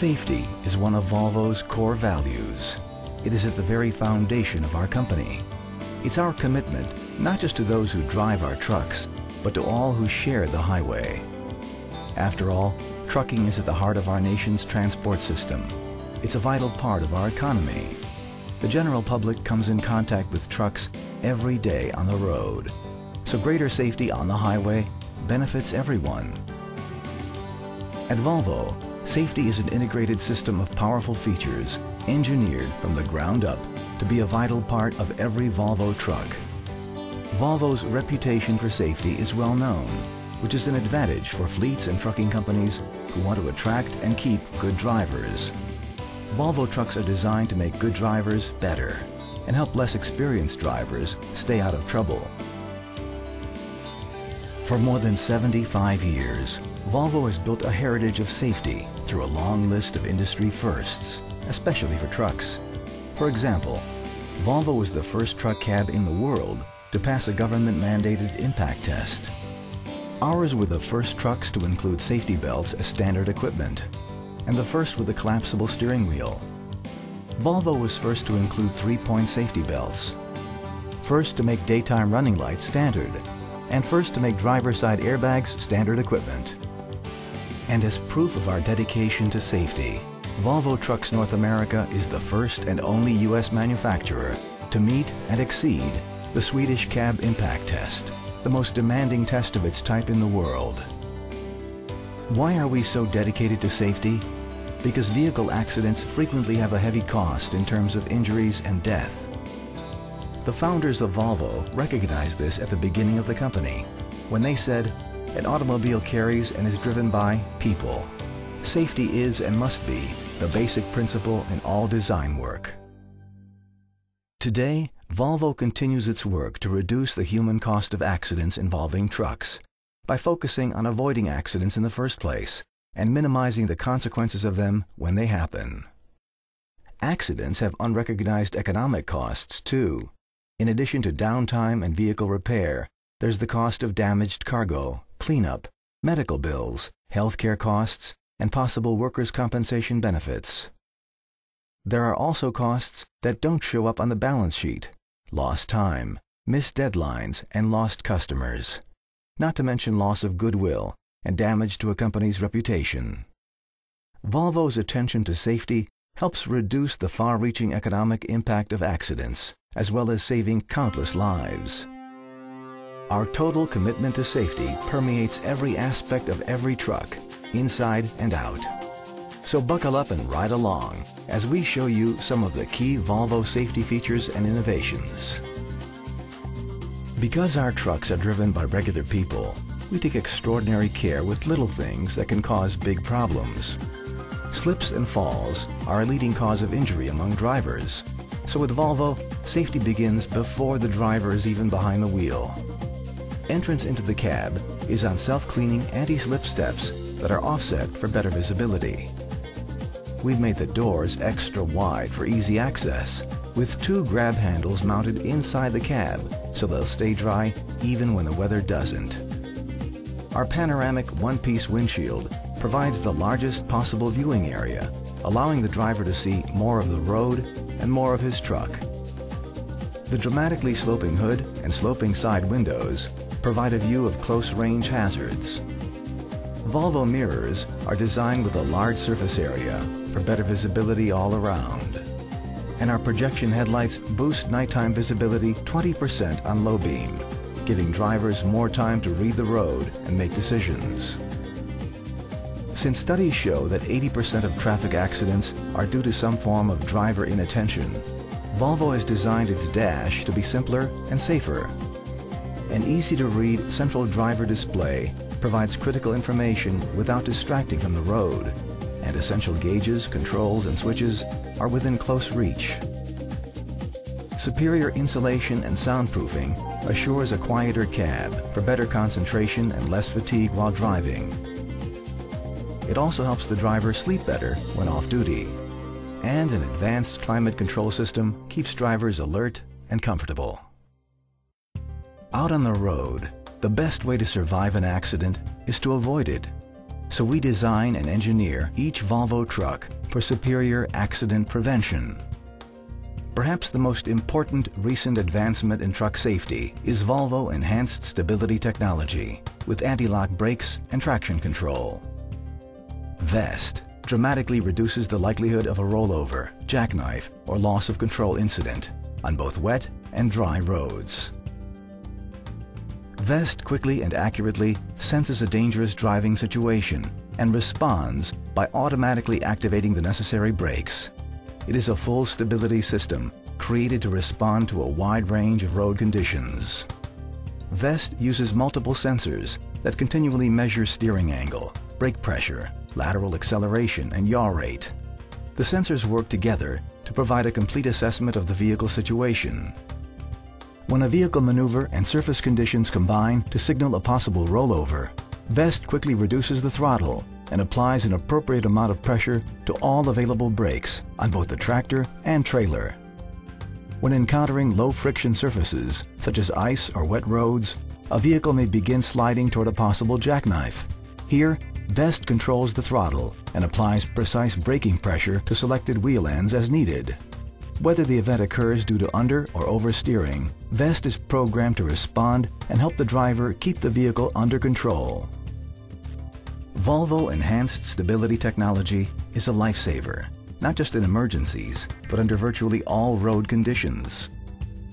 Safety is one of Volvo's core values. It is at the very foundation of our company. It's our commitment not just to those who drive our trucks, but to all who share the highway. After all, trucking is at the heart of our nation's transport system. It's a vital part of our economy. The general public comes in contact with trucks every day on the road. So greater safety on the highway benefits everyone. At Volvo, safety is an integrated system of powerful features engineered from the ground up to be a vital part of every Volvo truck. Volvo's reputation for safety is well known, which is an advantage for fleets and trucking companies who want to attract and keep good drivers. Volvo trucks are designed to make good drivers better and help less experienced drivers stay out of trouble. For more than 75 years, Volvo has built a heritage of safety through a long list of industry firsts, especially for trucks. For example, Volvo was the first truck cab in the world to pass a government-mandated impact test. Ours were the first trucks to include safety belts as standard equipment, and the first with a collapsible steering wheel. Volvo was first to include 3-point safety belts, first to make daytime running lights standard, and first to make driver's side airbags standard equipment. And as proof of our dedication to safety, Volvo Trucks North America is the first and only U.S. manufacturer to meet and exceed the Swedish cab impact test, the most demanding test of its type in the world. Why are we so dedicated to safety? Because vehicle accidents frequently have a heavy cost in terms of injuries and death. The founders of Volvo recognized this at the beginning of the company when they said, "An automobile carries and is driven by people. Safety is and must be the basic principle in all design work." Today, Volvo continues its work to reduce the human cost of accidents involving trucks by focusing on avoiding accidents in the first place and minimizing the consequences of them when they happen. Accidents have unrecognized economic costs too. In addition to downtime and vehicle repair, there's the cost of damaged cargo, cleanup, medical bills, healthcare costs, and possible workers' compensation benefits. There are also costs that don't show up on the balance sheet: lost time, missed deadlines, and lost customers, not to mention loss of goodwill and damage to a company's reputation. Volvo's attention to safety helps reduce the far-reaching economic impact of accidents, as well as saving countless lives. Our total commitment to safety permeates every aspect of every truck, inside and out. So buckle up and ride along as we show you some of the key Volvo safety features and innovations. Because our trucks are driven by regular people, we take extraordinary care with little things that can cause big problems. Slips and falls are a leading cause of injury among drivers. So with Volvo, safety begins before the driver is even behind the wheel. Entrance into the cab is on self-cleaning anti-slip steps that are offset for better visibility. We've made the doors extra wide for easy access, with 2 grab handles mounted inside the cab so they'll stay dry even when the weather doesn't. Our panoramic one-piece windshield provides the largest possible viewing area, allowing the driver to see more of the road and more of his truck. The dramatically sloping hood and sloping side windows provide a view of close-range hazards. Volvo mirrors are designed with a large surface area for better visibility all around. And our projection headlights boost nighttime visibility 20% on low beam, giving drivers more time to read the road and make decisions. Since studies show that 80% of traffic accidents are due to some form of driver inattention, Volvo has designed its dash to be simpler and safer. An easy-to-read central driver display provides critical information without distracting from the road, and essential gauges, controls, and switches are within close reach. Superior insulation and soundproofing assures a quieter cab for better concentration and less fatigue while driving. It also helps the driver sleep better when off-duty. And an advanced climate control system keeps drivers alert and comfortable. Out on the road, the best way to survive an accident is to avoid it. So we design and engineer each Volvo truck for superior accident prevention. Perhaps the most important recent advancement in truck safety is Volvo Enhanced Stability Technology with anti-lock brakes and traction control. VEST dramatically reduces the likelihood of a rollover, jackknife, or loss of control incident on both wet and dry roads. VEST quickly and accurately senses a dangerous driving situation and responds by automatically activating the necessary brakes. It is a full stability system created to respond to a wide range of road conditions. VEST uses multiple sensors that continually measure steering angle, brake pressure, lateral acceleration, and yaw rate. The sensors work together to provide a complete assessment of the vehicle situation. When a vehicle maneuver and surface conditions combine to signal a possible rollover, VEST quickly reduces the throttle and applies an appropriate amount of pressure to all available brakes on both the tractor and trailer. When encountering low-friction surfaces, such as ice or wet roads, a vehicle may begin sliding toward a possible jackknife. Here, VEST controls the throttle and applies precise braking pressure to selected wheel ends as needed. Whether the event occurs due to under or oversteering, VEST is programmed to respond and help the driver keep the vehicle under control. Volvo Enhanced Stability Technology is a lifesaver, not just in emergencies, but under virtually all road conditions.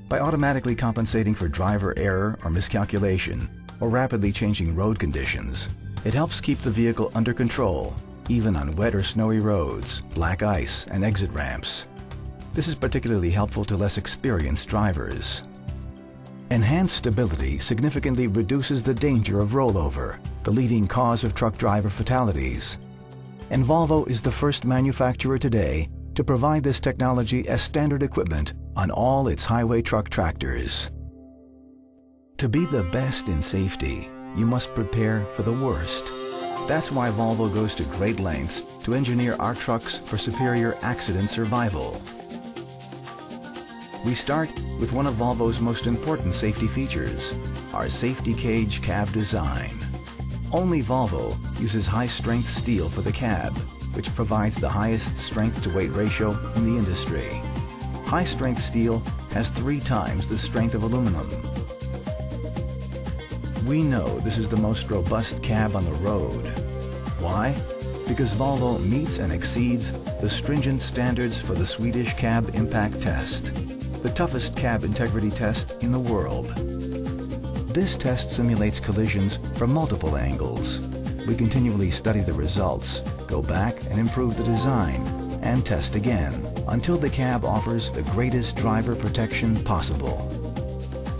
By automatically compensating for driver error or miscalculation, or rapidly changing road conditions, it helps keep the vehicle under control, even on wet or snowy roads, black ice, and exit ramps. This is particularly helpful to less experienced drivers. Enhanced stability significantly reduces the danger of rollover, the leading cause of truck driver fatalities. And Volvo is the first manufacturer today to provide this technology as standard equipment on all its highway truck tractors. To be the best in safety, you must prepare for the worst. That's why Volvo goes to great lengths to engineer our trucks for superior accident survival. We start with one of Volvo's most important safety features, our safety cage cab design. Only Volvo uses high-strength steel for the cab, which provides the highest strength-to-weight ratio in the industry. High-strength steel has 3 times the strength of aluminum. We know this is the most robust cab on the road. Why? Because Volvo meets and exceeds the stringent standards for the Swedish Cab Impact Test, the toughest cab integrity test in the world. This test simulates collisions from multiple angles. We continually study the results, go back and improve the design, and test again until the cab offers the greatest driver protection possible.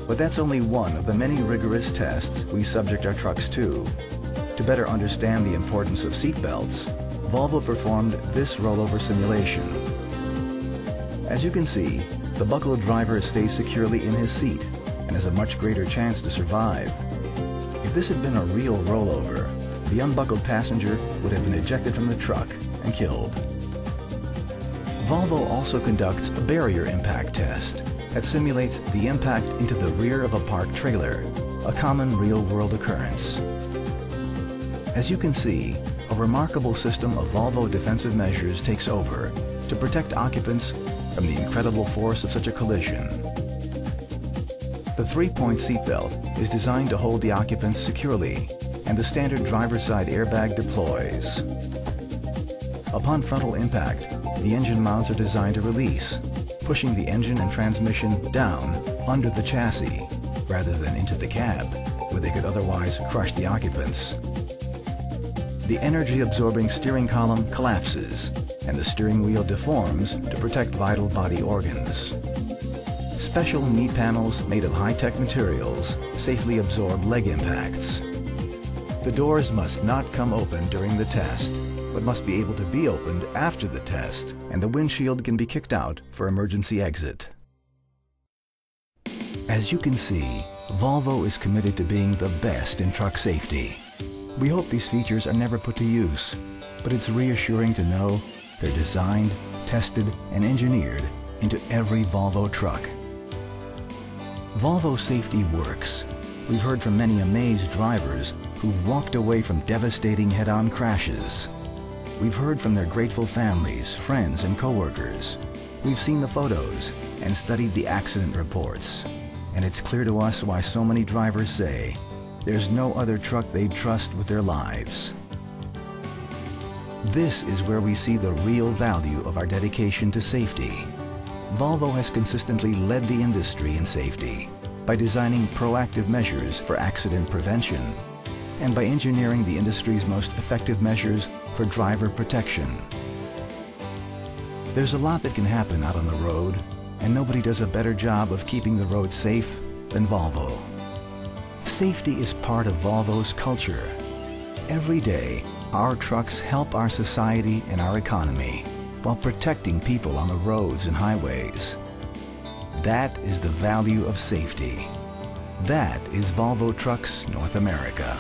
But that's only one of the many rigorous tests we subject our trucks to. To better understand the importance of seat belts, Volvo performed this rollover simulation. As you can see, the buckled driver stays securely in his seat and has a much greater chance to survive. If this had been a real rollover, the unbuckled passenger would have been ejected from the truck and killed. Volvo also conducts a barrier impact test that simulates the impact into the rear of a parked trailer, a common real-world occurrence. As you can see, a remarkable system of Volvo defensive measures takes over to protect occupants from the incredible force of such a collision. The 3-point seatbelt is designed to hold the occupants securely, and the standard driver's side airbag deploys. Upon frontal impact, the engine mounts are designed to release, pushing the engine and transmission down under the chassis, rather than into the cab, where they could otherwise crush the occupants. The energy-absorbing steering column collapses, and the steering wheel deforms to protect vital body organs. Special knee panels made of high-tech materials safely absorb leg impacts. The doors must not come open during the test, but must be able to be opened after the test, and the windshield can be kicked out for emergency exit. As you can see, Volvo is committed to being the best in truck safety. We hope these features are never put to use, but it's reassuring to know they're designed, tested, and engineered into every Volvo truck. Volvo safety works. We've heard from many amazed drivers who've walked away from devastating head-on crashes. We've heard from their grateful families, friends, and coworkers. We've seen the photos and studied the accident reports. And it's clear to us why so many drivers say there's no other truck they'd trust with their lives. This is where we see the real value of our dedication to safety. Volvo has consistently led the industry in safety by designing proactive measures for accident prevention and by engineering the industry's most effective measures for driver protection. There's a lot that can happen out on the road, and nobody does a better job of keeping the road safe than Volvo. Safety is part of Volvo's culture. Every day, our trucks help our society and our economy while protecting people on the roads and highways. That is the value of safety. That is Volvo Trucks North America.